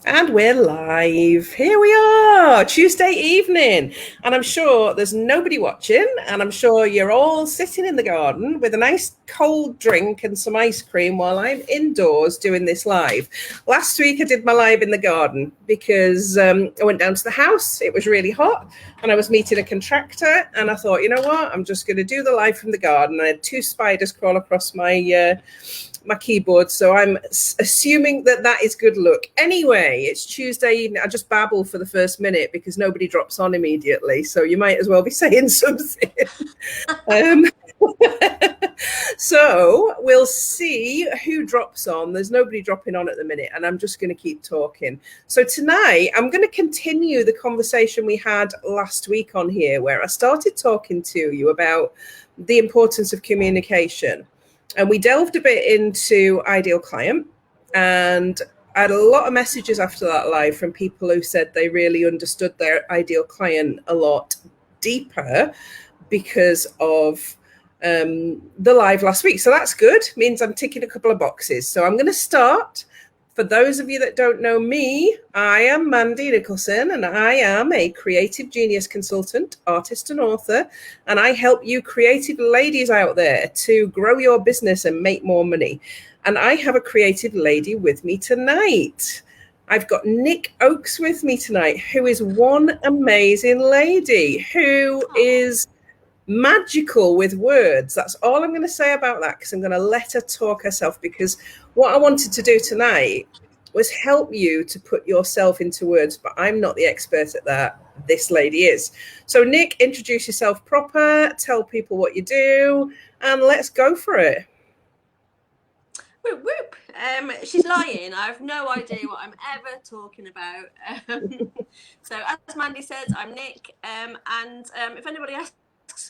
And we're live. Here we are, Tuesday evening. And I'm sure there's nobody watching. And I'm sure you're all sitting in the garden with a nice cold drink and some ice cream while I'm indoors doing this live. Last week, I did my live in the garden because I went down to the house. It was really hot. And I was meeting a contractor. And I thought, you know what? I'm just going to do the live from the garden. I had two spiders crawl across my keyboard, so I'm assuming that that is good luck. Anyway, it's Tuesday evening. I just babble for the first minute because nobody drops on immediately, so you might as well be saying something. um, so we'll see who drops on. There's nobody dropping on at the minute, and I'm just going to keep talking. So tonight, I'm going to continue the conversation we had last week on here, where I started talking to you about the importance of communication. And we delved a bit into ideal client, and I had a lot of messages after that live from people who said they really understood their ideal client a lot deeper because of the live last week. So that's good. Means I'm ticking a couple of boxes. So I'm going to start. For those of you that don't know me, I am Mandy Nicholson, and I am a creative genius consultant, artist, and author. And I help you creative ladies out there to grow your business and make more money. And I have a creative lady with me tonight. I've got Nik Oakes with me tonight, who is one amazing lady who is magical with words. That's all I'm going to say about that, because I'm going to let her talk herself, because what I wanted to do tonight was help you to put yourself into words, but I'm not the expert at that. This lady is. So Nik, introduce yourself proper, tell people what you do, and let's go for it. Whoop, whoop. She's lying. I have no idea what I'm ever talking about. So as Mandy said, I'm Nik, and if anybody asks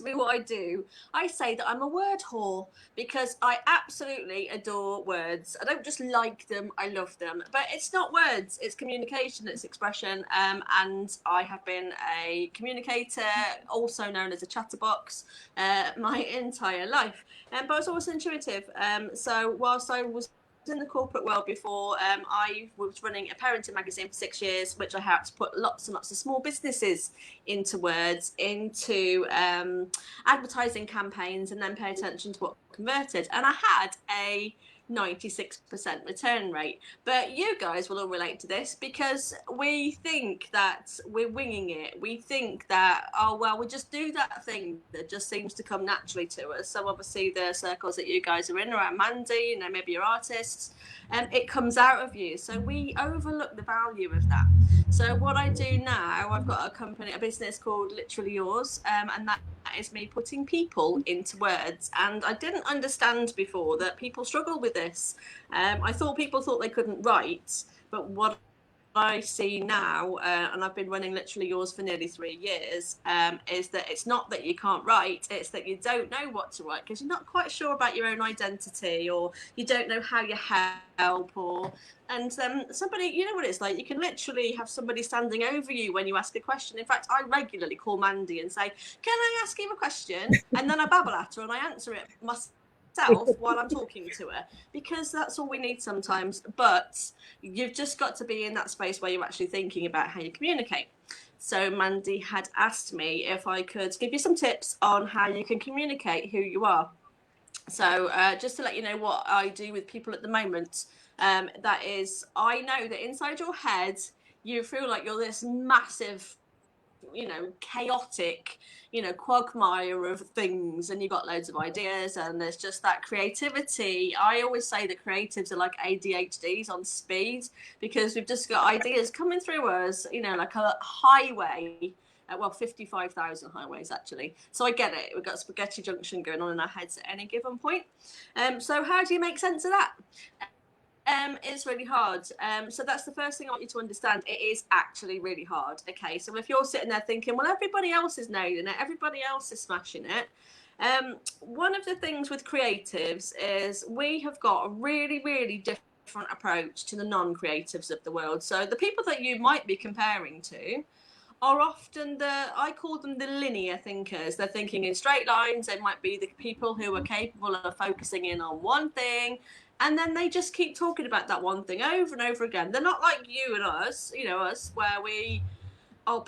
me what I do, I say that I'm a word whore, because I absolutely adore words. I don't just like them, I love them. But it's not words, it's communication, it's expression, and I have been a communicator, also known as a chatterbox, my entire life. But I was always intuitive. So whilst I was in the corporate world before, I was running a parenting magazine for 6 years, which I had to put lots and lots of small businesses into words, into advertising campaigns, and then pay attention to what converted. And I had a 96% return rate. But you guys will all relate to this, because we think that we're winging it. We think that, oh, well, we just do that thing that just seems to come naturally to us. So obviously the circles that you guys are in around Mandy, maybe you're artists, and it comes out of you. So we overlook the value of that. So what I do now, I've got a business called Literally Yours, and that is me putting people into words. And I didn't understand before that people struggle with this. I thought people thought they couldn't write, but what I see now, and I've been running Literally Yours for nearly 3 years, is that it's not that you can't write, it's that you don't know what to write because you're not quite sure about your own identity, or you don't know how you help, and somebody, you know what it's like, you can literally have somebody standing over you when you ask a question. In fact, I regularly call Mandy and say, can I ask you a question? And then I babble at her and I answer it myself while I'm talking to her, because that's all we need sometimes. But you've just got to be in that space where you're actually thinking about how you communicate. So Mandy had asked me if I could give you some tips on how you can communicate who you are. So just to let you know what I do with people at the moment, that is, I know that inside your head you feel like you're this massive, chaotic, quagmire of things, and you've got loads of ideas, and there's just that creativity. I always say that creatives are like ADHDs on speed, because we've just got ideas coming through us, like a highway. 55,000 highways, actually. So I get it. We've got Spaghetti Junction going on in our heads at any given point. So how do you make sense of that? It's really hard. So that's the first thing I want you to understand. It is actually really hard. Okay, so if you're sitting there thinking, well, everybody else is nailing it, everybody else is smashing it. One of the things with creatives is we have got a really, really different approach to the non-creatives of the world. So the people that you might be comparing to are often I call them the linear thinkers. They're thinking in straight lines. They might be the people who are capable of focusing in on one thing And then they just keep talking about that one thing over and over again. They're not like you and us, where we are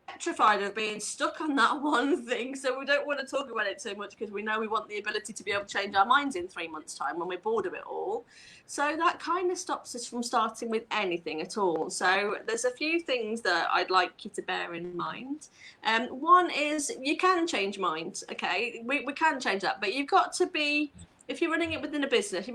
petrified of being stuck on that one thing. So we don't want to talk about it too much because we know we want the ability to be able to change our minds in 3 months' time when we're bored of it all. So that kind of stops us from starting with anything at all. So there's a few things that I'd like you to bear in mind. One is you can change minds, okay? We can change that, but you've got to be, if you're running it within a business,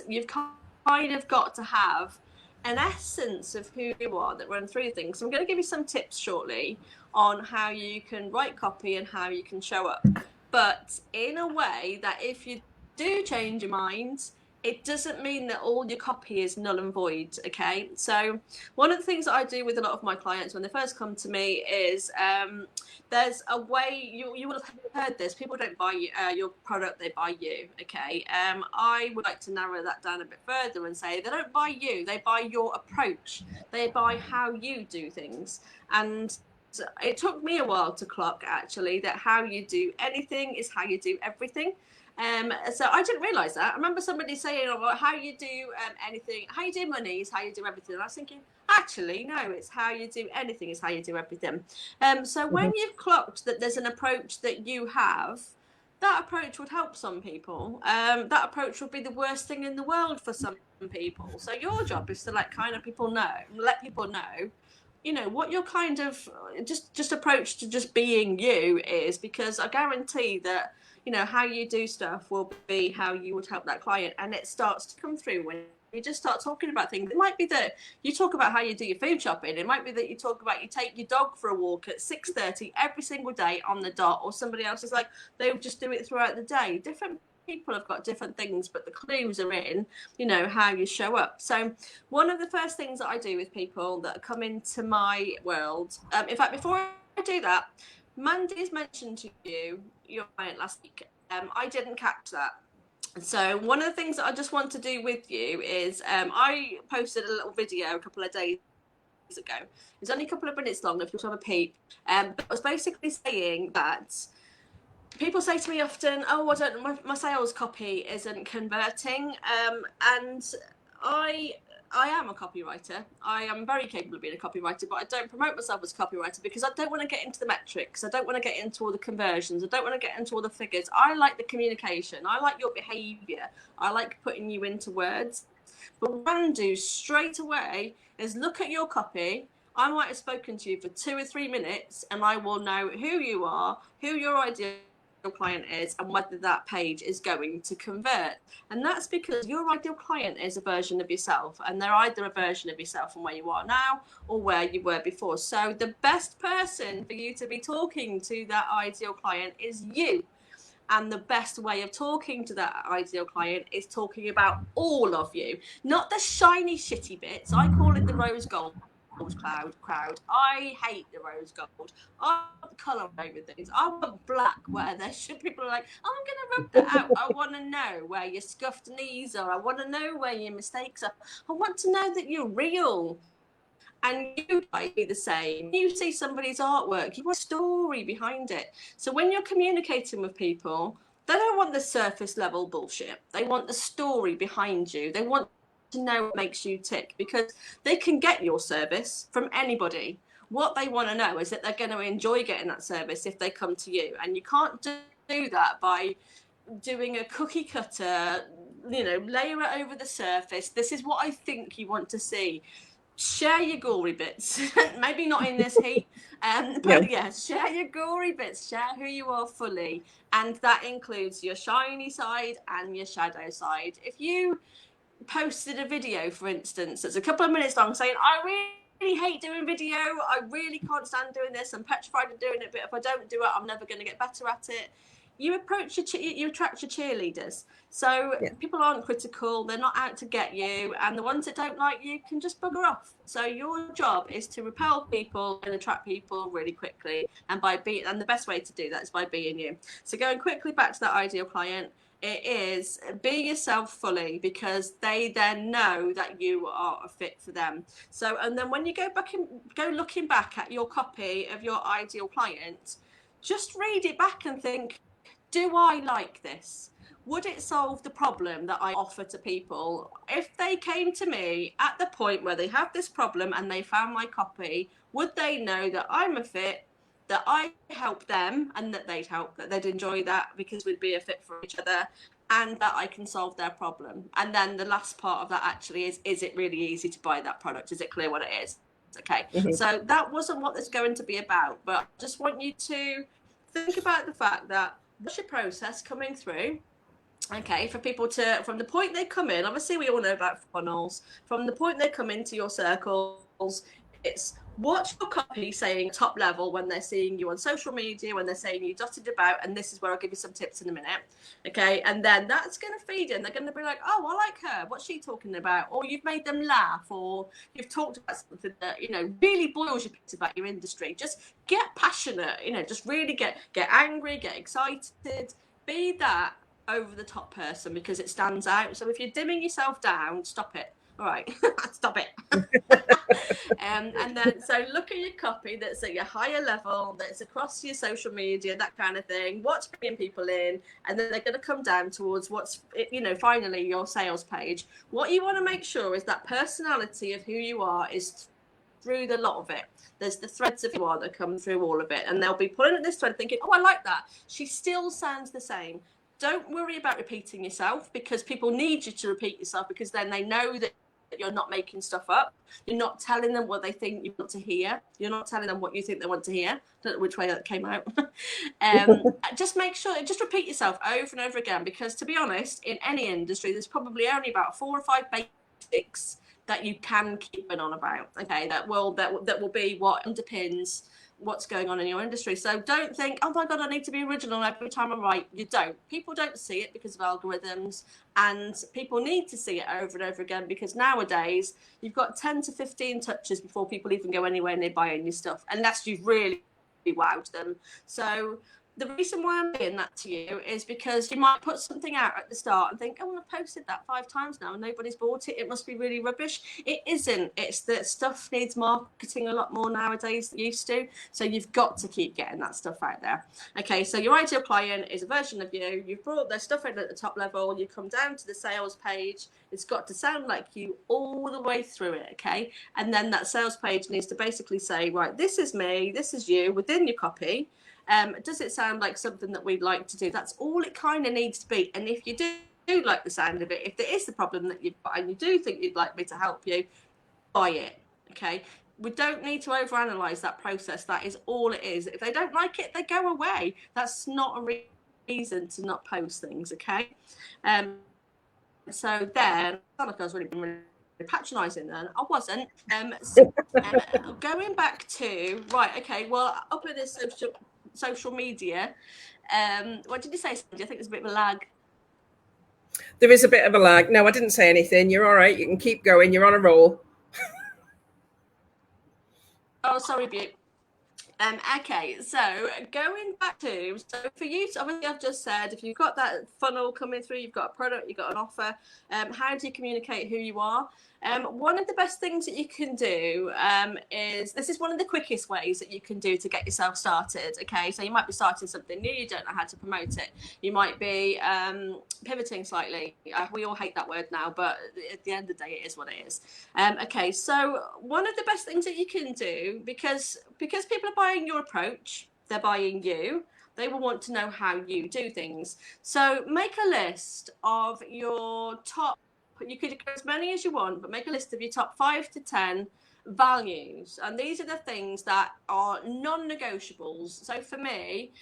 you've kind of got to have an essence of who you are that run through things. So I'm going to give you some tips shortly on how you can write copy and how you can show up, but in a way that if you do change your mind, it doesn't mean that all your copy is null and void, okay? So one of the things that I do with a lot of my clients when they first come to me is there's a way, you will have heard this, people don't buy your product, they buy you, okay? I would like to narrow that down a bit further and say they don't buy you, they buy your approach. They buy how you do things. And it took me a while to clock, actually, that how you do anything is how you do everything. So I didn't realise that. I remember somebody saying about how you do anything, how you do money is how you do everything. And I was thinking, actually, no, it's how you do anything is how you do everything. So when you've clocked that there's an approach that you have, that approach would help some people. That approach would be the worst thing in the world for some people. So your job is to let people know, what your kind of just approach to just being you is, because I guarantee that how you do stuff will be how you would help that client, and it starts to come through when you just start talking about things. It might be that you talk about how you do your food shopping. It might be that you talk about you take your dog for a walk at 6:30 every single day on the dot, or somebody else is like they would just do it throughout the day. Different people have got different things, but the clues are in how you show up. So one of the first things that I do with people that come into my world, in fact, before I do that, Mandy's mentioned to you your client last week. I didn't catch that. So one of the things that I just want to do with you is I posted a little video a couple of days ago. It's only a couple of minutes long if you want to have a peep. But I was basically saying that people say to me often, oh, my sales copy isn't converting. And I am a copywriter. I am very capable of being a copywriter, but I don't promote myself as a copywriter because I don't want to get into the metrics. I don't want to get into all the conversions. I don't want to get into all the figures. I like the communication. I like your behavior. I like putting you into words. But what I can do straight away is look at your copy. I might have spoken to you for 2 or 3 minutes and I will know who you are, who your ideal client is, and whether that page is going to convert. And that's because your ideal client is a version of yourself, and they're either a version of yourself from where you are now or where you were before. So the best person for you to be talking to that ideal client is you. And the best way of talking to that ideal client is talking about all of you, not the shiny shitty bits. I call it the rose gold crowd. I hate the rose gold. I want colour over things. I want black where there should people are like, oh, I'm going to rub that out. I want to know where your scuffed knees are. I want to know where your mistakes are. I want to know that you're real. And you might be the same. You see somebody's artwork, you want a story behind it. So when you're communicating with people, they don't want the surface level bullshit. They want the story behind you. They want to know what makes you tick, because they can get your service from anybody. What they want to know is that they're going to enjoy getting that service if they come to you. And you can't do that by doing a cookie cutter, layer it over the surface. This is what I think you want to see. Share your gory bits. Maybe not in this heat, but share your gory bits. Share who you are fully, and that includes your shiny side and your shadow side. If you posted a video, for instance, that's a couple of minutes long saying, I really hate doing video, I really can't stand doing this, I'm petrified of doing it, but if I don't do it, I'm never going to get better at it. You attract your cheerleaders. So people aren't critical, they're not out to get you, and the ones that don't like you can just bugger off. So your job is to repel people and attract people really quickly, and the best way to do that is by being you. So going quickly back to that ideal client, it is be yourself fully, because they then know that you are a fit for them. So, and then when you go looking back at your copy of your ideal client, just read it back and think, do I like this? would it solve the problem that I offer to people? If they came to me at the point where they have this problem and they found my copy, would they know that I'm a fit, that I help them, and that they'd enjoy that because we'd be a fit for each other, and that I can solve their problem? And then the last part of that actually is it really easy to buy that product? Is it clear what it is? Okay, so that wasn't what it's going to be about, but I just want you to think about the fact that what's your process coming through? Okay, for people to, from the point they come in, obviously we all know about funnels, from the point they come into your circles, it's what's your copy saying top level when they're seeing you on social media, when they're saying you dotted about, and this is where I'll give you some tips in a minute. Okay, and then that's going to feed in. They're going to be like, oh, I like her. What's she talking about? Or you've made them laugh, or you've talked about something that, you know, really boils your pits about your industry. Just get passionate, you know, just really get angry, get excited, be that over the top person because it stands out. So if you're dimming yourself down, stop it. All right, stop it. And then, so look at your copy that's at your higher level, that's across your social media, that kind of thing. What's bringing people in, and then they're going to come down towards what's, you know, finally your sales page. What you want to make sure is that personality of who you are is through the lot of it. There's the threads of who you are that come through all of it, and they'll be pulling at this thread thinking, oh, I like that. She still sounds the same. Don't worry about repeating yourself, because people need you to repeat yourself, because then they know that you're not making stuff up. You're not telling them what they think you want to hear. You're not telling them what you think they want to hear. Don't know which way that came out. Just make sure, just repeat yourself over and over again, because to be honest, in any industry, there's probably only about 4 or 5 basics that you can keep on about. Okay, that will be what underpins what's going on in your industry. So don't think, oh my God, I need to be original every time I write. You don't. People don't see it because of algorithms, and people need to see it over and over again, because nowadays you've got 10 to 15 touches before people even go anywhere near buying your stuff, unless you've really wowed them. So the reason why I'm saying that to you is because you might put something out at the start and think, oh, I've posted that 5 times now and nobody's bought it. It must be really rubbish. It isn't. It's that stuff needs marketing a lot more nowadays than it used to. So you've got to keep getting that stuff out there. Okay, so your ideal client is a version of you. You've brought their stuff in at the top level. You come down to the sales page. It's got to sound like you all the way through it, okay? And then that sales page needs to basically say, right, this is me, this is you, within your copy. Does it sound like something that we'd like to do? That's all it kind of needs to be. And if you do like the sound of it, if there is the problem that you've got and you do think you'd like me to help you, buy it, okay? We don't need to overanalyze that process. That is all it is. If they don't like it, they go away. That's not a reason to not post things, okay? So then, I felt like I was really patronising then. I wasn't. Going back to, right, okay, well, up in this social media, what did you say, Sandy? I think there's a bit of a lag. There is a bit of a lag. No, I didn't say anything. You're all right. You can keep going. You're on a roll. Oh, sorry, Butte. Okay, so going back to, so for you, obviously I've just said, if you've got that funnel coming through, you've got a product, you've got an offer, how do you communicate who you are? One of the best things that you can do is, this is one of the quickest ways that you can do to get yourself started, okay? So you might be starting something new, you don't know how to promote it. You might be pivoting slightly. We all hate that word now, but at the end of the day, it is what it is. Okay, so one of the best things that you can do, because people are buying your approach, they're buying you, they will want to know how you do things. So make a list of your top, you could go as many as you want, but make a list of your top 5 to 10 values, and these are the things that are non-negotiables. So for me,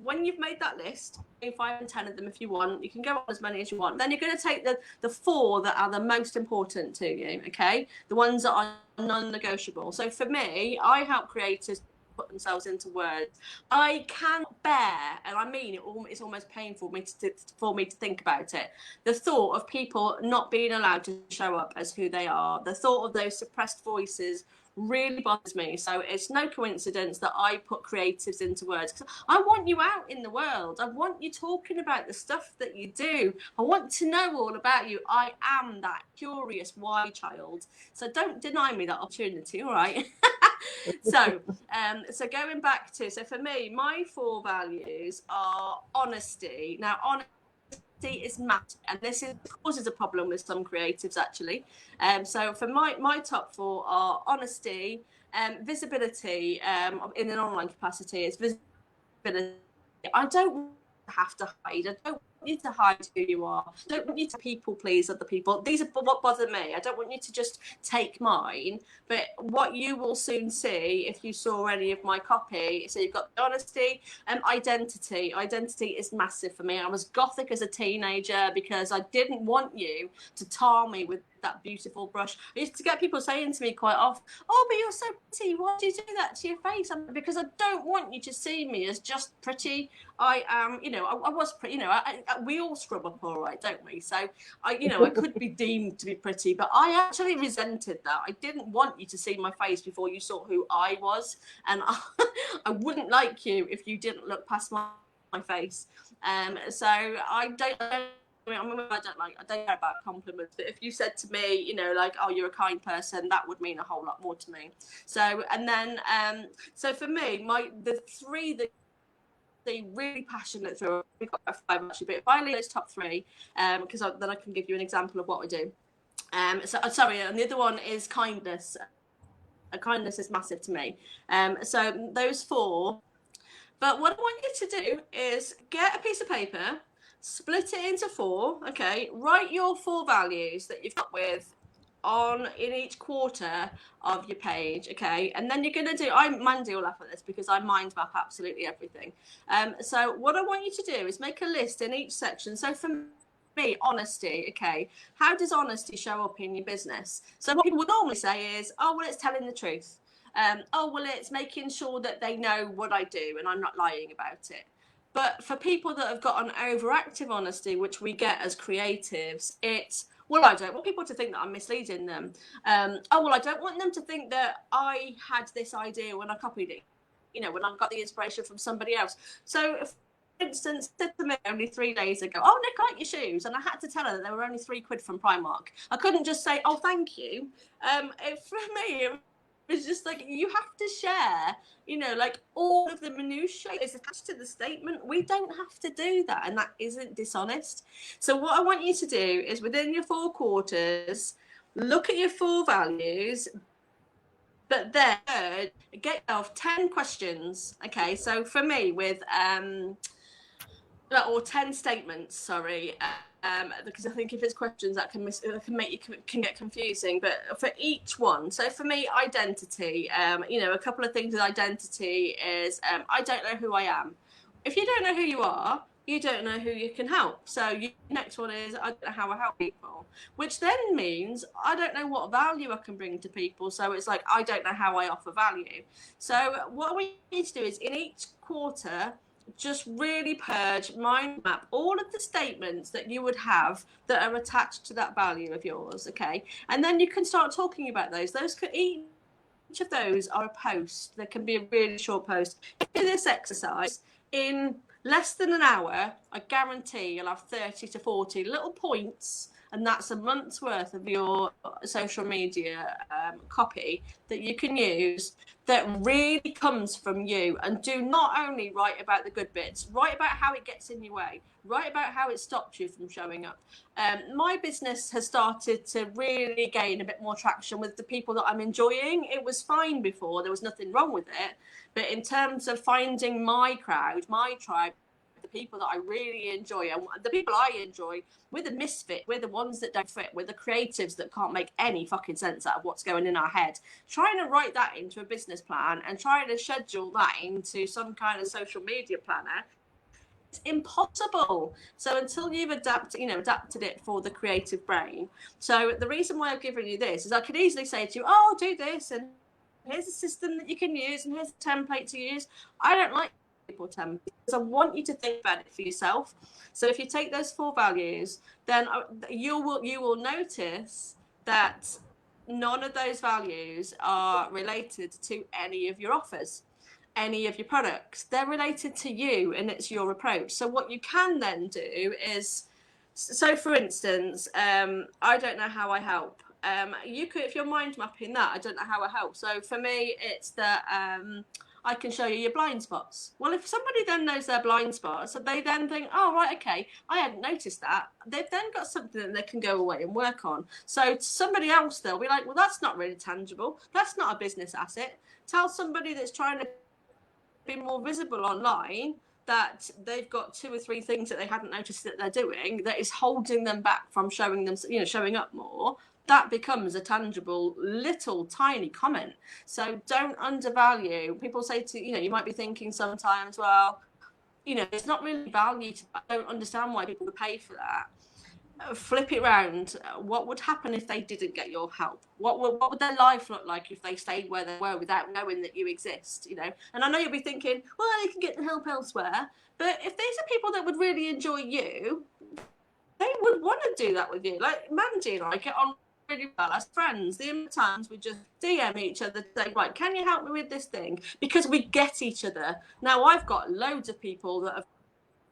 when you've made that list, 5 and 10 of them if you want, you can go on as many as you want. Then you're going to take the 4 that are the most important to you, okay, the ones that are non-negotiable. So for me, I help creators put themselves into words. I can't bear, and I mean it's almost painful for me to think about it, the thought of people not being allowed to show up as who they are. The thought of those suppressed voices really bothers me. So it's no coincidence that I put creatives into words, because I want you out in the world. I want you talking about the stuff that you do. I want to know all about you. I am that curious why child. So don't deny me that opportunity, all right? So going back to, so for me, my 4 values are honesty. Now, honesty is massive, and this causes a problem with some creatives actually. So for my top 4 are honesty, visibility, in an online capacity is visibility. I don't have to hide. I don't want you to hide who you are. I don't want you to people please other people. These are what bother me. I don't want you to just take mine. But what you will soon see if you saw any of my copy, so you've got honesty and identity. Identity is massive for me. I was gothic as a teenager because I didn't want you to tar me with that beautiful brush. I used to get people saying to me quite often, "Oh, but you're so pretty. Why do you do that to your face?" Because I don't want you to see me as just pretty. I am, I was pretty. We all scrub up all right, don't we? So I could be deemed to be pretty, but I actually resented that. I didn't want you to see my face before you saw who I was, and I wouldn't like you if you didn't look past my face. So I don't care about compliments, but if you said to me, "Oh, you're a kind person," that would mean a whole lot more to me. So, and then, so for me, the 3 that they really passionate through, we've got 5 actually, but if I leave those top 3, because then I can give you an example of what I do. Sorry, and the other one is kindness. Kindness is massive to me. So those 4. But what I want you to do is get a piece of paper, split it into 4, okay? Write your 4 values that you've got with in each quarter of your page, okay? And then you're going to do, Mandy will laugh at this because I mind map absolutely everything. So what I want you to do is make a list in each section. So for me, honesty, okay? How does honesty show up in your business? So what people would normally say is, "Oh, well, it's telling the truth." "Oh, well, it's making sure that they know what I do and I'm not lying about it." But for people that have got an overactive honesty, which we get as creatives, it's, "Well, I don't want people to think that I'm misleading them. Oh, well, I don't want them to think that I had this idea when I copied it, when I got the inspiration from somebody else." So, for instance, said to me only 3 days ago, "Oh, Nick, I like your shoes," and I had to tell her that they were only £3 from Primark. I couldn't just say, "Oh, thank you." For me, it's just like, you have to share, all of the minutiae is attached to the statement. We don't have to do that, and that isn't dishonest. So what I want you to do is, within your 4 quarters, look at your 4 values, but then get yourself 10 questions. Okay, so for me, with or 10 statements, sorry, because I think if it's questions that can get confusing. But for each one, so for me, identity, a couple of things with identity is, I don't know who I am. If you don't know who you are, you don't know who you can help. So next one is, I don't know how I help people, which then means I don't know what value I can bring to people. So it's like, I don't know how I offer value. So what we need to do is, in each quarter, just really purge, mind map all of the statements that you would have that are attached to that value of yours, okay? And then you can start talking about those. Each of those are a post. There can be a really short post. Do this exercise in less than an hour, I guarantee you'll have 30 to 40 little points, and that's a month's worth of your social media copy that you can use that really comes from you. And do not only write about the good bits, write about how it gets in your way, write about how it stops you from showing up. My business has started to really gain a bit more traction with the people that I'm enjoying. It was fine before, there was nothing wrong with it. But in terms of finding my crowd, my tribe, the people that I really enjoy, and the people I enjoy, we're the misfit, we're the ones that don't fit, we're the creatives that can't make any fucking sense out of what's going in our head. Trying to write that into a business plan and trying to schedule that into some kind of social media planner, it's impossible. So until you've adapted it for the creative brain. So the reason why I've given you this is, I could easily say to you, "Oh, do this, and here's a system that you can use, and here's a template to use." I don't like people templates, because I want you to think about it for yourself. So if you take those 4 values, then you will notice that none of those values are related to any of your offers, any of your products. They're related to you, and it's your approach. So what you can then do is, so for instance, I don't know how I help. you could, if you're mind mapping that, I don't know how it helps. So for me, it's that I can show you your blind spots. Well, if somebody then knows their blind spots, so they then think, oh, right, okay, I hadn't noticed that. They've then got something that they can go away and work on. So to somebody else, they'll be like, well, that's not really tangible. That's not a business asset. Tell somebody that's trying to be more visible online that they've got 2 or 3 things that they hadn't noticed that they're doing that is holding them back from showing them, showing up more. That becomes a tangible little tiny comment. So don't undervalue. People say to you might be thinking sometimes, well, it's not really value. I don't understand why people would pay for that. Flip it around. What would happen if they didn't get your help? What would their life look like if they stayed where they were without knowing that you exist? And I know you'll be thinking, well, they can get the help elsewhere. But if these are people that would really enjoy you, they would want to do that with you. Like Mandy and I get on really well as friends. The amount of times we just DM each other, say, right, can you help me with this thing? Because we get each other. Now, I've got loads of people that have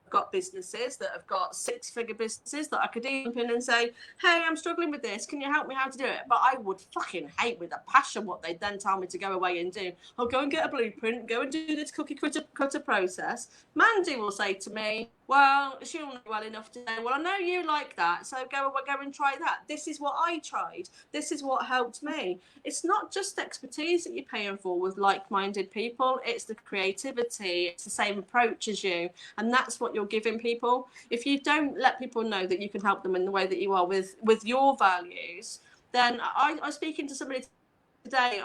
got businesses, that have got 6-figure businesses, that I could even pin and say, hey, I'm struggling with this, can you help me how to do it? But I would fucking hate with a passion what they'd then tell me to go away and do. I'll go and get a blueprint, go and do this cookie cutter process. Mandy will say to me, well, she'll know well enough to say, well, I know you like that, so go and try that. This is what I tried. This is what helped me. It's not just expertise that you're paying for with like-minded people. It's the creativity. It's the same approach as you. And that's what you're giving people. If you don't let people know that you can help them in the way that you are with your values, then I was speaking to somebody today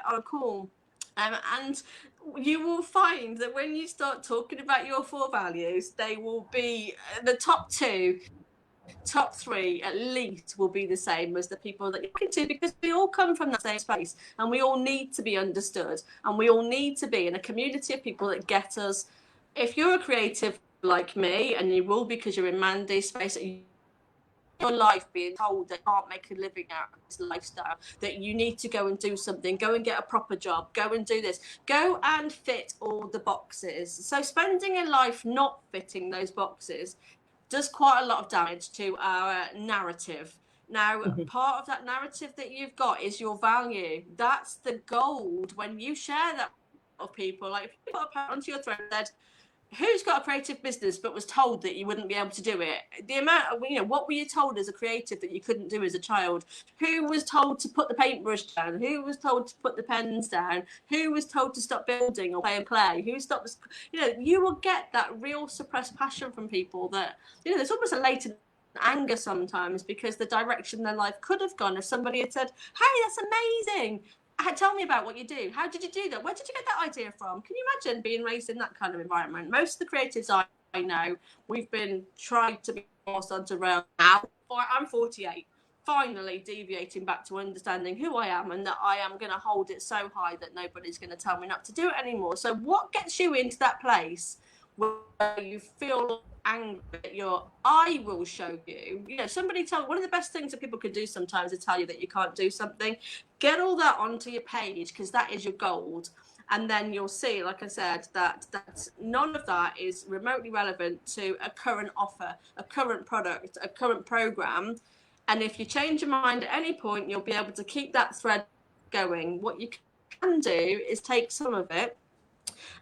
on a call, and you will find that when you start talking about your 4 values, they will be the top 2, top 3 at least will be the same as the people that you're talking to, because we all come from that same space and we all need to be understood, and we all need to be in a community of people that get us. If you're a creative like me, and you will because you're in Mandy's space, your life being told that you can't make a living out of this lifestyle, that you need to go and do something, go and get a proper job, go and do this, go and fit all the boxes. So spending a life not fitting those boxes does quite a lot of damage to our narrative. Now, part of that narrative that you've got is your value. That's the gold when you share that with people. Like if you put a post onto your thread that said, who's got a creative business but was told that you wouldn't be able to do it? The amount of, what were you told as a creative that you couldn't do as a child? Who was told to put the paintbrush down? Who was told to put the pens down? Who was told to stop building or play? Who stopped? You will get that real suppressed passion from people that, there's almost a latent anger sometimes because the direction their life could have gone if somebody had said, hey, that's amazing. Tell me about what you do. How did you do that? Where did you get that idea from? Can you imagine being raised in that kind of environment? Most of the creatives I know, we've been trying to be forced onto rail now. I'm 48, finally deviating back to understanding who I am and that I am going to hold it so high that nobody's going to tell me not to do it anymore. So what gets you into that place where you feel angry at I will show you, somebody one of the best things that people can do sometimes is tell you that you can't do something. Get all that onto your page, because that is your gold, and then you'll see, like I said, that none of that is remotely relevant to a current offer, a current product, a current program. And if you change your mind at any point, you'll be able to keep that thread going. What you can do is take some of it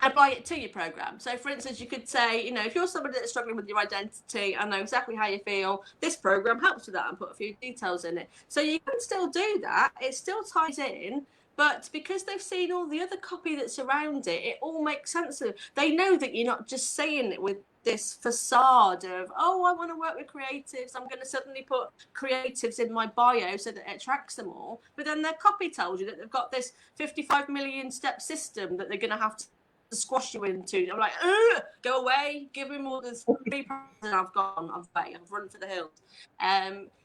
and apply it to your program. So for instance, you could say, if you're somebody that's struggling with your identity, I know exactly how you feel, this program helps with that, and put a few details in it. So you can still do that. It still ties in, but because they've seen all the other copy that's around it, it all makes sense to them. They know that you're not just saying it with this facade of, oh, I want to work with creatives, I'm going to suddenly put creatives in my bio so that it attracts them all. But then their copy tells you that they've got this 55 million step system that they're going to have to squash you into. I'm like, go away, give me more than 3 and I've gone, I've run for the hills.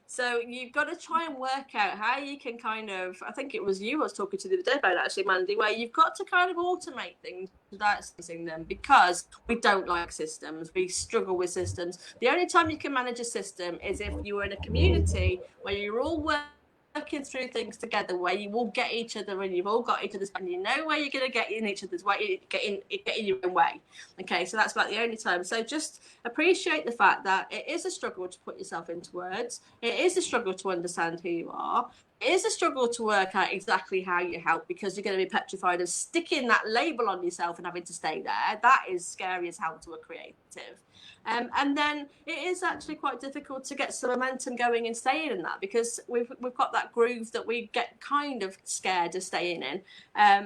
So you've got to try and work out how you can kind of, I think it was you I was talking to the other day about, actually, Mandy, where you've got to kind of automate things without using them, because we don't like systems. We struggle with systems. The only time you can manage a system is if you're in a community where you're all working through things together, where you will get each other and you've all got each other's, and you know where you're going to get in each other's way, get in your own way. Okay, so that's about the only time. So just appreciate the fact that it is a struggle to put yourself into words. It is a struggle to understand who you are, is a struggle to work out exactly how you help, because you're going to be petrified of sticking that label on yourself and having to stay there. That is scary as hell to a creative. And then it is actually quite difficult to get some momentum going and staying in that, because we've got that groove that we get kind of scared of staying in.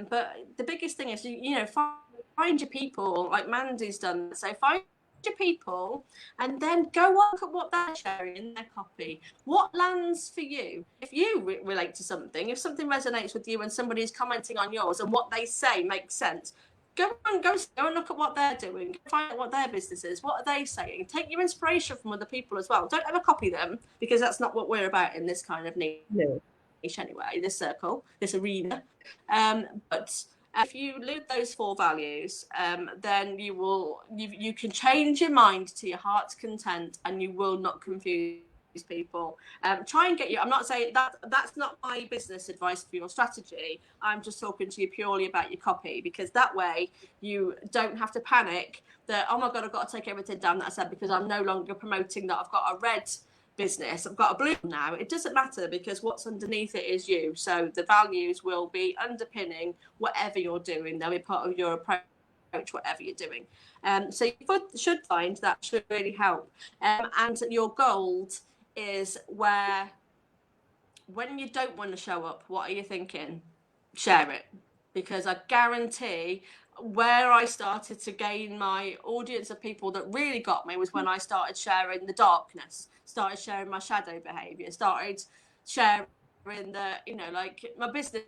But the biggest thing is, you know, find your people, like Mandy's done. So find your people and then go look at what they're sharing in their copy. What lands for you? If you relate to something, if something resonates with you and somebody's commenting on yours and what they say makes sense, go and look at what they're doing. Find out what their business is. What are they saying? Take your inspiration from other people as well. Don't ever copy them, because that's not what we're about in this kind of niche anyway, this circle, this arena. But if you live those 4 values, then you can change your mind to your heart's content, and you will not confuse people. Try and get you. I'm not saying that's not my business advice for your strategy. I'm just talking to you purely about your copy, because that way you don't have to panic that, oh my God, I've got to take everything down that I said because I'm no longer promoting that I've got a red business, I've got a blue now. It doesn't matter, because what's underneath it is you. So the values will be underpinning whatever you're doing. They'll be part of your approach, whatever you're doing. So you should find that should really help. And your gold is where, when you don't want to show up, what are you thinking? Share it. Because I guarantee where I started to gain my audience of people that really got me was when I started sharing the darkness, started sharing my shadow behavior, started sharing the, you know, like my business.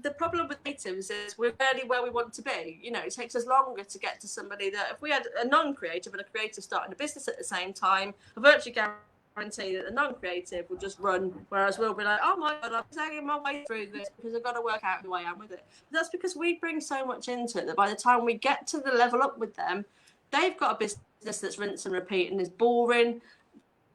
The problem with natives is we're barely where we want to be. You know, it takes us longer to get to somebody that, if we had a non-creative and a creative starting a business at the same time, I virtually guarantee that the non-creative will just run, whereas we'll be like, oh my God, I'm tagging my way through this because I've got to work out who I am with it. But that's because we bring so much into it that by the time we get to the level up with them, they've got a business that's rinse and repeat and is boring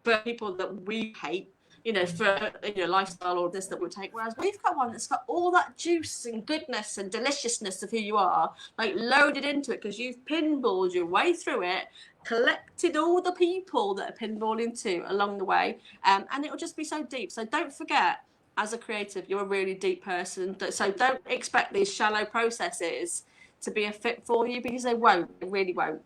for people that we hate, you know, for, you know, lifestyle or this that would take. Whereas we've got one that's got all that juice and goodness and deliciousness of who you are, like loaded into it, because you've pinballed your way through it, collected all the people that are pinballing too along the way, and it'll just be so deep. So don't forget, as a creative, you're a really deep person. So don't expect these shallow processes to be a fit for you, because they won't. They really won't.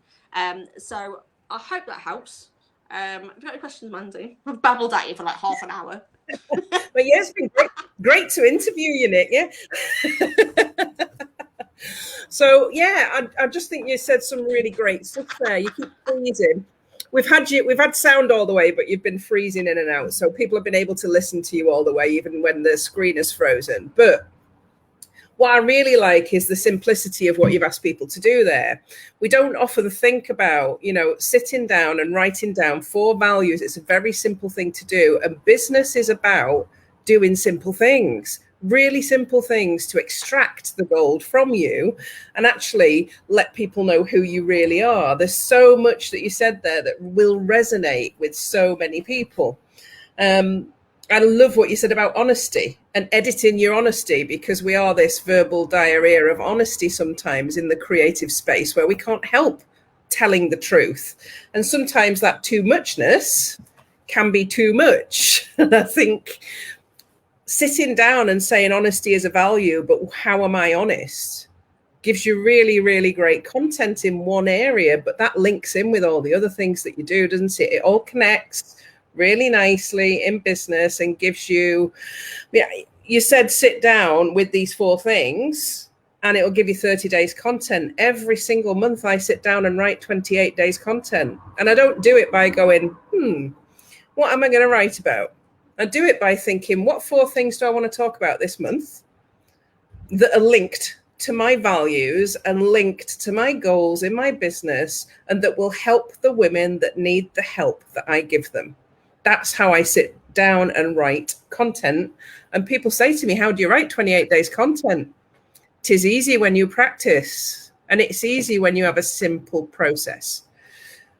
So I hope that helps. Have you got any questions, Mandy? I've babbled at you for like half an hour. But yeah, it's been great to interview you, Nick. Yeah. So yeah, I just think you said some really great stuff there. You keep freezing. We've had sound all the way, but you've been freezing in and out. So people have been able to listen to you all the way, even when the screen is frozen. But what I really like is the simplicity of what you've asked people to do there. We don't often think about, you know, sitting down and writing down 4 values. It's a very simple thing to do. And business is about doing simple things, really simple things to extract the gold from you and actually let people know who you really are. There's so much that you said there that will resonate with so many people. I love what you said about honesty and editing your honesty, because we are this verbal diarrhea of honesty sometimes in the creative space where we can't help telling the truth. And sometimes that too muchness can be too much. And I think sitting down and saying honesty is a value, but how am I honest, gives you really, really great content in one area, but that links in with all the other things that you do, doesn't it? It all connects really nicely in business and gives you, yeah, you said sit down with these 4 things and it will give you 30 days content. Every single month I sit down and write 28 days content. And I don't do it by going, what am I going to write about? I do it by thinking, what 4 things do I want to talk about this month that are linked to my values and linked to my goals in my business, and that will help the women that need the help that I give them. That's how I sit down and write content. And people say to me, how do you write 28 days content? 'Tis easy when you practice, and it's easy when you have a simple process.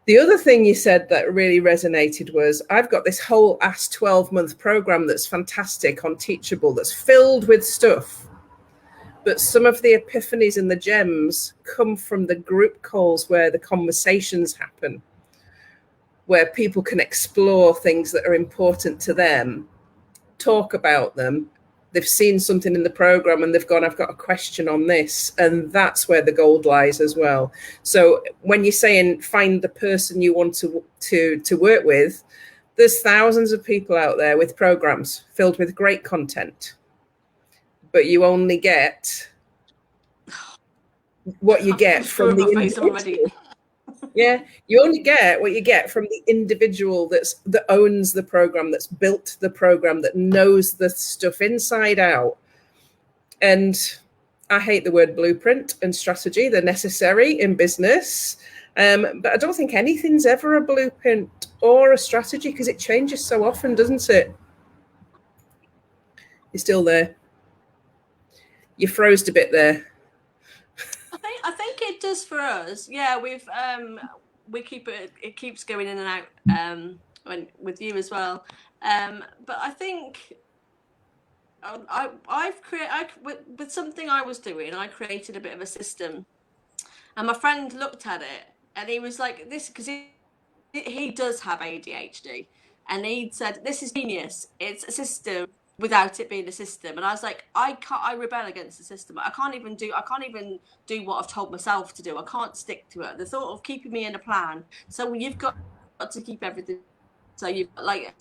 The other thing you said that really resonated was, I've got this whole Ask 12-month program that's fantastic on Teachable, that's filled with stuff. But some of the epiphanies and the gems come from the group calls where the conversations happen, where people can explore things that are important to them talk about them. They've seen something in the program and they've gone, I've got a question on this. And that's where the gold lies as well. So when you're saying find the person you want to work with, there's thousands of people out there with programs filled with great content, but you only get what you get from the individual. Yeah, you only get what you get from the individual that owns the program, that's built the program, that knows the stuff inside out. And I hate the word blueprint and strategy. They're necessary in business. But I don't think anything's ever a blueprint or a strategy because it changes so often, doesn't it? You're still there. You froze a bit there. I think it does for us. Yeah, we keep it keeps going in and out with you as well. But I think with something I was doing, I created a bit of a system, and my friend looked at it and he was like, "This," because he does have ADHD, and he said, "This is genius. It's a system without it being a system." And I was like, I rebel against the system. I can't even do what I've told myself to do. I can't stick to it. The thought of keeping me in a plan. So you've got to keep everything. So you like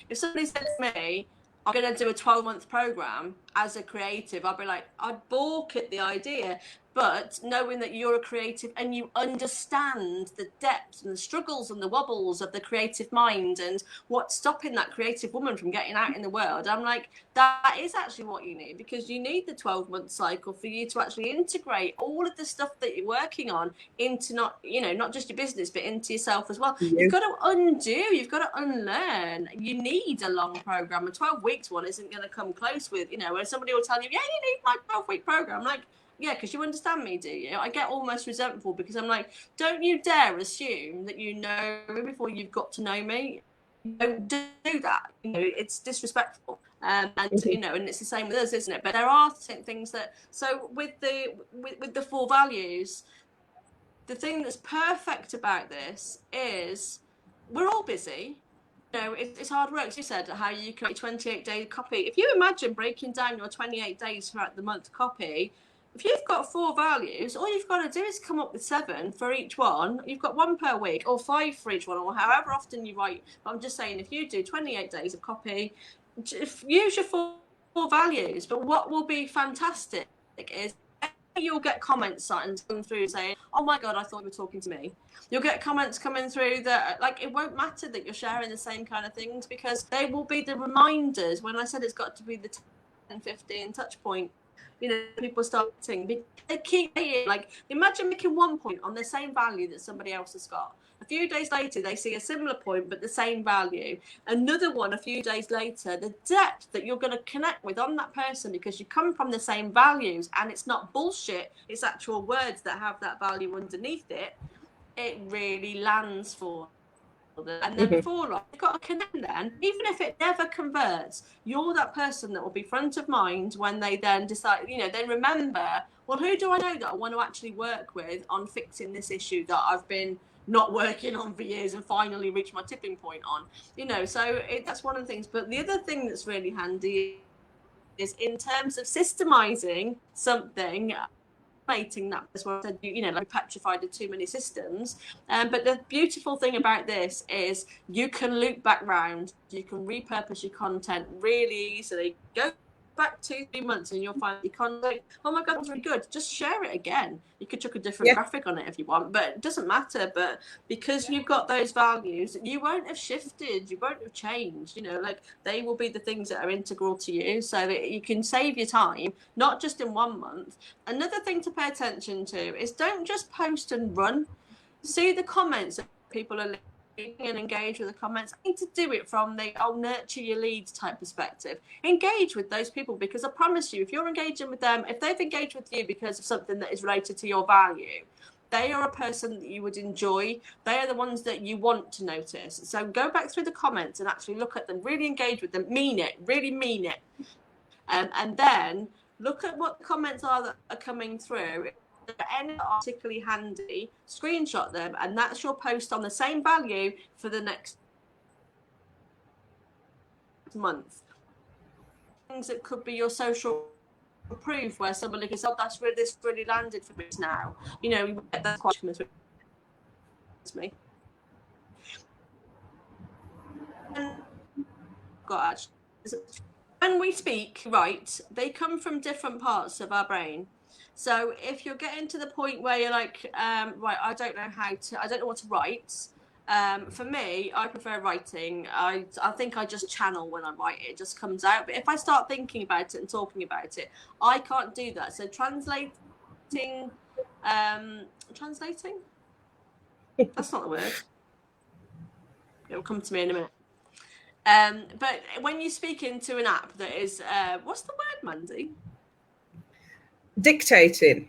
if somebody said to me, I'm going to do a 12-month program as a creative, I'd be like, I'd balk at the idea. But knowing that you're a creative and you understand the depth and the struggles and the wobbles of the creative mind and what's stopping that creative woman from getting out in the world, I'm like, that is actually what you need, because you need the 12-month cycle for you to actually integrate all of the stuff that you're working on into not just your business, but into yourself as well. You've got to undo, you've got to unlearn. You need a long program. A 12 weeks one isn't going to come close with, where somebody will tell you, yeah, you need my 12-week program. I'm like, yeah, because you understand me, do you? I get almost resentful because I'm like, don't you dare assume that you know me before you've got to know me. Don't do that. It's disrespectful. And and it's the same with us, isn't it? But there are things that. So with the 4 values, the thing that's perfect about this is we're all busy. It's hard work. As you said, how you create 28-day copy. If you imagine breaking down your 28 days throughout the month copy. If you've got 4 values, all you've got to do is come up with 7 for each one. You've got 1 per week or 5 for each one, or however often you write. But I'm just saying, if you do 28 days of copy, use your 4 values. But what will be fantastic is you'll get comments starting to come through saying, oh my God, I thought you were talking to me. You'll get comments coming through that, like, it won't matter that you're sharing the same kind of things, because they will be the reminders. When I said it's got to be the 10, 15 touch point, people starting, they keep saying, like, imagine making 1 point on the same value that somebody else has got. A few days later, they see a similar point, but the same value. Another one a few days later, the depth that you're going to connect with on that person, because you come from the same values, and it's not bullshit, it's actual words that have that value underneath it. It really lands for them. And then before long, you've got to connect then. Even if it never converts, you're that person that will be front of mind when they then decide, then remember, well, who do I know that I want to actually work with on fixing this issue that I've been not working on for years and finally reached my tipping point on? So that's one of the things. But the other thing that's really handy is in terms of systemizing something, that as well. Like petrified of too many systems. But the beautiful thing about this is you can loop back round, you can repurpose your content really easily. Go back 2-3 months and you'll find your content, oh my God, that was really good. Just share it again. You could chuck a different graphic on it if you want, but it doesn't matter. But because you've got those values, you won't have shifted, you won't have changed. Like, they will be the things that are integral to you, so that you can save your time, not just in 1 month. Another thing to pay attention to is don't just post and run. See the comments that people are and engage with the comments. I need to do it from the I'll nurture your leads type perspective. Engage with those people, because I promise you, if you're engaging with them, if they've engaged with you because of something that is related to your value, they are a person that you would enjoy. They are the ones that you want to notice. So go back through the comments and actually look at them, really engage with them, really mean it. And then look at what the comments are that are coming through. Any particularly handy, screenshot them, and that's your post on the same value for the next month. things that could be your social proof, where somebody goes, oh, this really landed for me now. You know, you get that question as me. And God, when we speak, right, they come from different parts of our brain. So if you're getting to the point where you're like, right, I don't know what to write. For me, I prefer writing. I think I just channel when I write it. It just comes out. But if I start thinking about it and talking about it, I can't do that. So translating, that's not the word. It will come to me in a minute. But when you speak into an app that is, what's the word, Mandy? Dictating.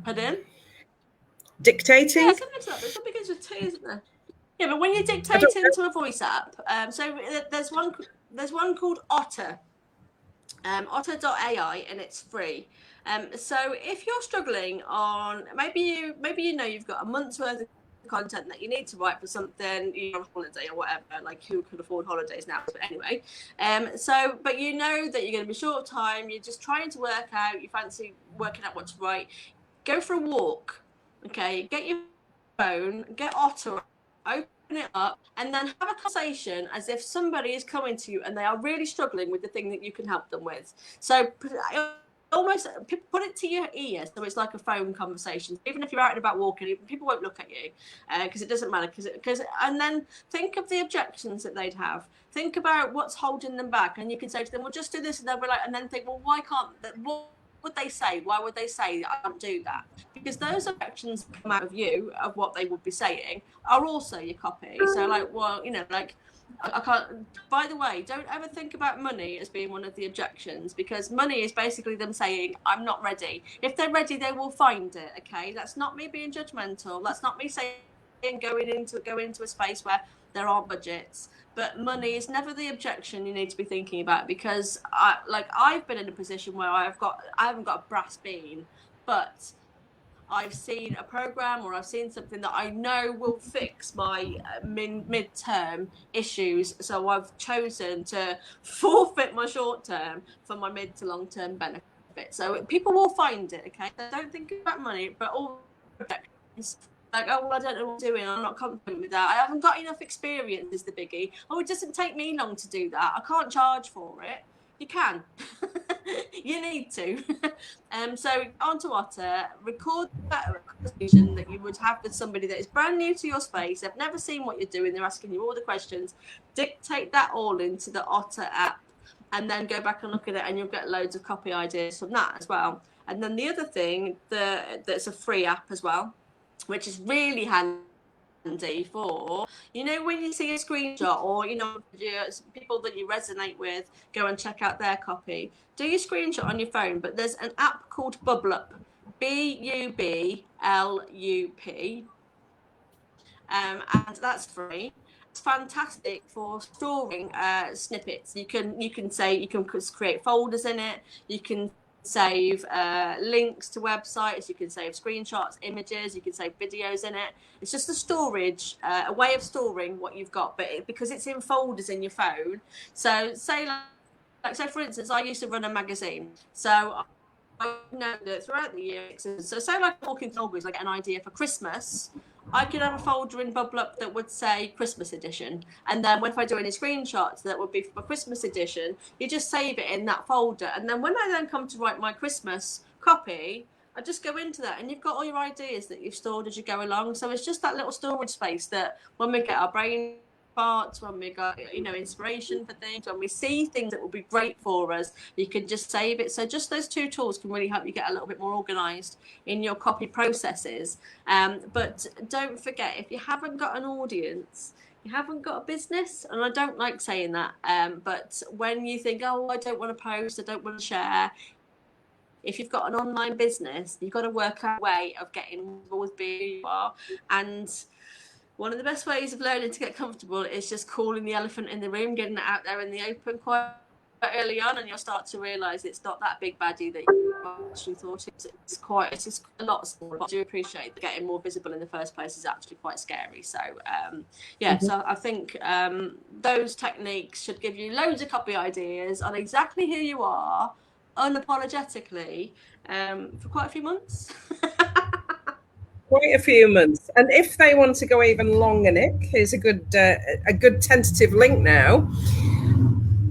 Pardon? Dictating? Yeah, something like that. There's something begins with T, isn't there? Yeah, but when you dictate into a voice app, so there's one called Otter, Otter.ai, and it's free. So if you're struggling on, maybe you know you've got a month's worth of content that you need to write for something, you're on holiday or whatever, like who could afford holidays now, but anyway, but you know that you're going to be short of time, you're just trying to work out, you fancy working out what to write, go for a walk, okay, get your phone, get Otter, open it up, and then have a conversation as if somebody is coming to you and they are really struggling with the thing that you can help them with. So almost put it to your ear, so it's like a phone conversation. Even if you're out and about walking, people won't look at you because it doesn't matter. And then think of the objections that they'd have. Think about what's holding them back, and you can say to them, "Well, just do this," and they'll be like, and then think, "Well, why can't? What would they say? Why would they say I can't do that?" Because those objections that come out of you of what they would be saying are also your copy. So, like, well, you know, like, I can't. By the way, don't ever think about money as being one of the objections, because money is basically them saying, "I'm not ready." If they're ready, they will find it. Okay, that's not me being judgmental. That's not me saying go into a space where there are budgets. But money is never the objection you need to be thinking about, because I've been in a position where I haven't got a brass bean, but I've seen a program or I've seen something that I know will fix my mid-term issues. So I've chosen to forfeit my short term for my mid to long-term benefit. So people will find it, okay? So don't think about money, but all objections. Like, oh, well, I don't know what I'm doing. I'm not confident with that. I haven't got enough experience is the biggie. Oh, it doesn't take me long to do that. I can't charge for it. You can. You need to. So onto Otter, record that conversation that you would have with somebody that is brand new to your space. They've never seen what you're doing. They're asking you all the questions. Dictate that all into the Otter app, and then go back and look at it, and you'll get loads of copy ideas from that as well. And then the other thing, that's a free app as well, which is really handy for, you know, when you see a screenshot, or, you know, people that you resonate with, go and check out their copy. Do your screenshot on your phone, but there's an app called Bublup, Bublup, and that's free. It's fantastic for storing snippets. You can create folders in it. You can save links to websites. You can save screenshots, images. You can save videos in it. It's just a way of storing what you've got, but because it's in folders in your phone. So say so for instance, I used to run a magazine. So I know that throughout the year, so say like walking Norbury's, like an idea for Christmas, I could have a folder in Bublup that would say Christmas edition, and then if I do any screenshots that would be for Christmas edition, you just save it in that folder, and then when I then come to write my Christmas copy, I just go into that, and you've got all your ideas that you've stored as you go along. So it's just that little storage space that when we get our brain parts, when we got, you know, inspiration for things, when we see things that will be great for us, you can just save it. So just those two tools can really help you get a little bit more organized in your copy processes. But don't forget, if you haven't got an audience, you haven't got a business. And I don't like saying that, but when you think, oh, I don't want to post, I don't want to share, if you've got an online business, you've got to work out a way of getting involved with being who you are. And one of the best ways of learning to get comfortable is just calling the elephant in the room, getting it out there in the open quietly. early on, and you'll start to realise it's not that big baddie that you actually thought it was. It's just a lot smaller. But I do appreciate that getting more visible in the first place is actually quite scary. So so I think those techniques should give you loads of copy ideas on exactly who you are, unapologetically, for quite a few months. Quite a few months. And if they want to go even longer, Nick, here's a good tentative link now.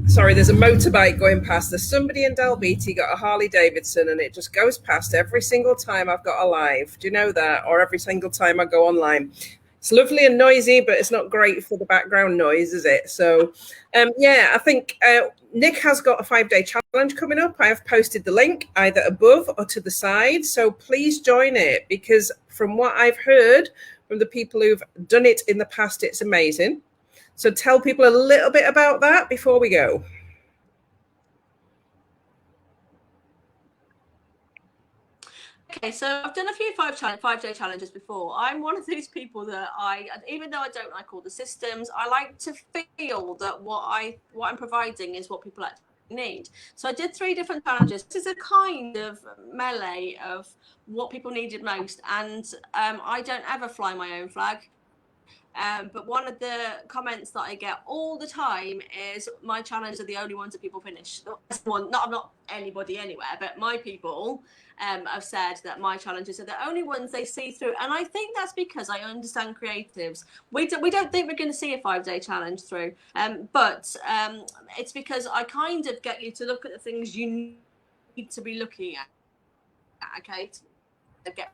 Sorry, there's a motorbike going past. There's somebody in Dalbeattie got a Harley Davidson, and it just goes past every single time I've got a live. Do you know that? Or every single time I go online. It's lovely and noisy, but it's not great for the background noise, is it? So, I think Nick has got a 5-day challenge coming up. I have posted the link either above or to the side. So please join it, because from what I've heard from the people who've done it in the past, it's amazing. So tell people a little bit about that before we go. Okay, so I've done a few 5-day challenges before. I'm one of these people that even though I don't like all the systems, I like to feel that what I'm providing is what people actually need. So I did 3 different challenges. This is a kind of melee of what people needed most, and I don't ever fly my own flag. But one of the comments that I get all the time is my challenges are the only ones that people finish. Not anybody anywhere, but my people have said that my challenges are the only ones they see through. And I think that's because I understand creatives. We don't think we're going to see a 5-day challenge through. But it's because I kind of get you to look at the things you need to be looking at. Okay, to get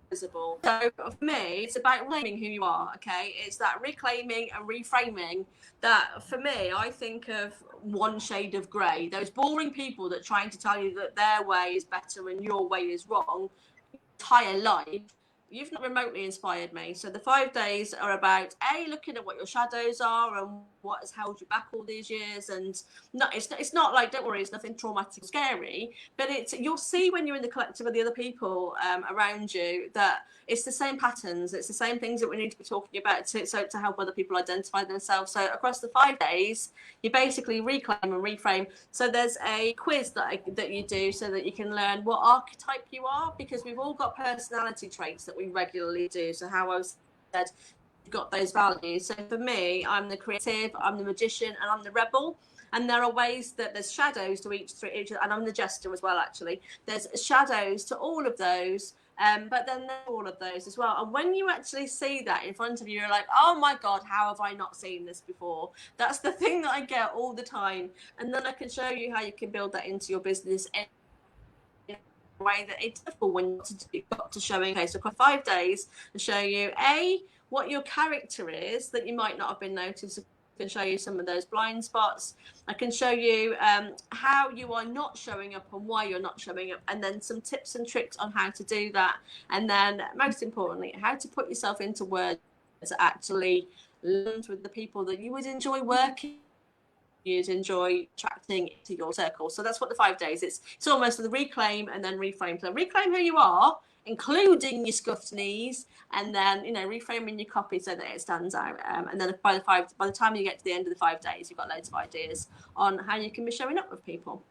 visible. So for me, it's about reclaiming who you are. Okay, it's that reclaiming and reframing that for me, I think of one shade of grey. Those boring people that trying to tell you that their way is better and your way is wrong entire life. You've not remotely inspired me. So the 5 days are about looking at what your shadows are and what has held you back all these years. And it's not like, don't worry, it's nothing traumatic or scary, but you'll see when you're in the collective of the other people around you that it's the same patterns, it's the same things that we need to be talking about to help other people identify themselves. So across the 5 days, you basically reclaim and reframe. So there's a quiz that you do so that you can learn what archetype you are, because we've all got personality traits that we regularly do. So how I said, you've got those values. So for me, I'm the creative, I'm the magician, and I'm the rebel. And there are ways that there's shadows to each, and I'm the jester as well, actually. There's shadows to all of those. But then there's all of those as well. And when you actually see that in front of you, you're like, oh my God, how have I not seen this before? That's the thing that I get all the time. And then I can show you how you can build that into your business in a way that it's difficult when you've got to showing. Okay, so for 5 days, and show you what your character is that you might not have been noticed. I can show you some of those blind spots. I can show you how you are not showing up and why you're not showing up, and then some tips and tricks on how to do that. And then most importantly, how to put yourself into words that actually land with the people that you would enjoy working, you'd enjoy attracting to your circle. So that's what the 5 days, it's almost the reclaim and then reframe. So reclaim who you are, including your scuffed knees, and then reframing your copy so that it stands out. And then by the time you get to the end of the 5 days, you've got loads of ideas on how you can be showing up with people.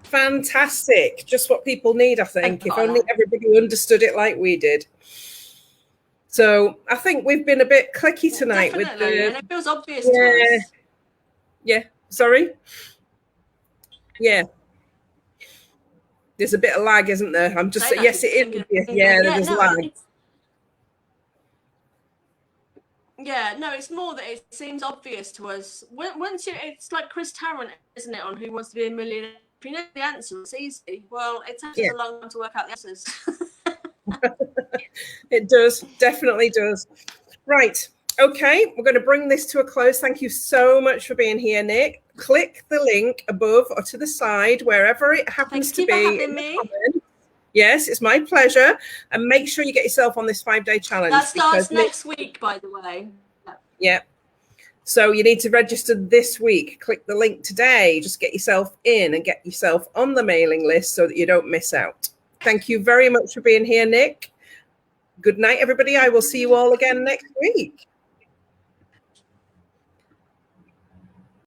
Fantastic. Just what people need, I think. If only everybody understood it like we did. So I think we've been a bit clicky tonight. Definitely, and it feels obvious to us. Yeah. Sorry. Yeah. There's a bit of lag, isn't there? I'm just yes, it is. Yeah, there's lag. It's more that it seems obvious to us. It's like Chris Tarrant, isn't it, on Who Wants to Be a Millionaire? If you know the answer, it's easy. Well, it takes a long time to work out the answers. It does, definitely does. Right. Okay, we're going to bring this to a close. Thank you so much for being here, Nick. Click the link above or to the side, wherever it happens to be. Thank you for having me. Yes, it's my pleasure. And make sure you get yourself on this 5-day challenge. That starts next week, by the way. Yeah. So you need to register this week. Click the link today. Just get yourself in and get yourself on the mailing list so that you don't miss out. Thank you very much for being here, Nick. Good night, everybody. I will see you all again next week.